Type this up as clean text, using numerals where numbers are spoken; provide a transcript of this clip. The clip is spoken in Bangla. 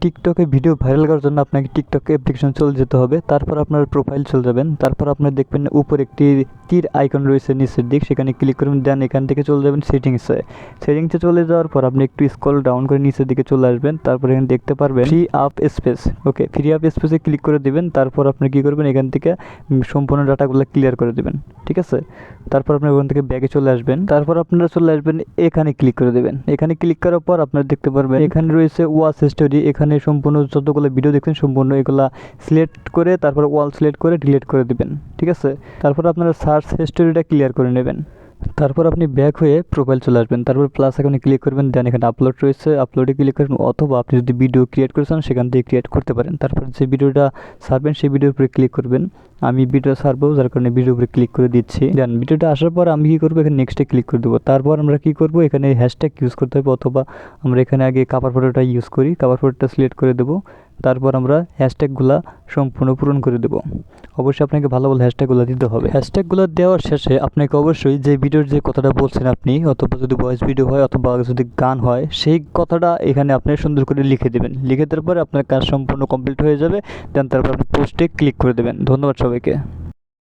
টিকটকে ভিডিও ভাইরাল করার জন্য আপনাকে টিকটক অ্যাপ্লিকেশন চলে যেতে হবে। তারপর আপনার প্রোফাইল চলে যাবেন। তারপর আপনার দেখবেন উপরে একটি তীর আইকন রয়েছে নিচের দিক, সেখানে ক্লিক করবেন। দেন এখান থেকে চলে যাবেন সেটিংসে। সেটিংসে চলে যাওয়ার পর আপনি একটু স্ক্রল ডাউন করে নিচের দিকে চলে আসবেন। তারপর এখানে দেখতে পারবেন ফ্রি আপ স্পেস। ওকে, ফ্রি আপ স্পেসে ক্লিক করে দিবেন। তারপর আপনি কী করবেন, এখান থেকে সম্পূর্ণ ডাটাগুলো ক্লিয়ার করে দেবেন। ঠিক আছে, তারপর আপনি ওখান থেকে ব্যাগে চলে আসবেন। তারপর আপনারা চলে আসবেন এখানে ক্লিক করে দেবেন। এখানে ক্লিক করার পর আপনারা দেখতে পারবেন এখানে রয়েছে ওয়াচ স্টোরি। এখানে সম্পূর্ণ যতগুলো ভিডিও দেখছেন সম্পূর্ণ এগুলা সিলেক্ট করে তারপর ওয়াল সিলেক্ট করে ডিলিট করে দিবেন। ঠিক আছে, তারপর আপনারা সার্চ হিস্টোরিটা ক্লিয়ার করে নেবেন। তারপর আপনি ব্যাক হয়ে প্রোফাইল চলে আসবেন। তারপর প্লাস এখানে ক্লিক করবেন। দেন এখানে আপলোড রয়েছে, আপলোডে ক্লিক করবেন। অথবা আপনি যদি ভিডিও ক্রিয়েট করেছেন সেখান থেকে ক্রিয়েট করতে পারেন। তারপর যে ভিডিওটা ছাড়বেন সেই ভিডিওর উপরে ক্লিক করবেন। আমি ভিডিও ছাড়বো, যার কারণে ভিডিওর উপরে ক্লিক করে দিচ্ছি। দেন ভিডিওটা আসার পর আমি কী করবো, এখানে নেক্সটে ক্লিক করে দেবো। তারপর আমরা কী করবো, এখানে হ্যাশট্যাগ ইউজ করতে হবে। অথবা আমরা এখানে আগে কাভার ফটোটা ইউজ করি, কাভার ফটোটা সিলেক্ট করে দেবো। তারপর আমরা হ্যাশট্যাগুলো সম্পূর্ণ পূরণ করে দেবো। অবশ্যই আপনাকে ভালো ভালো হ্যাশট্যাগুলো দিতে হবে। হ্যাশট্যাগুলো দেওয়ার শেষে আপনাকে অবশ্যই যে ভিডিওর যে কথাটা বলছেন আপনি, অথবা যদি ভয়েস ভিডিও হয় অথবা যদি গান হয়, সেই কথাটা এখানে আপনি সুন্দর করে লিখে দেবেন। লিখে দেওয়ার পরে আপনার কাজ সম্পূর্ণ কমপ্লিট হয়ে যাবে। দেন তারপর আপনি পোস্টে ক্লিক করে দেবেন। ধন্যবাদ সবাইকে।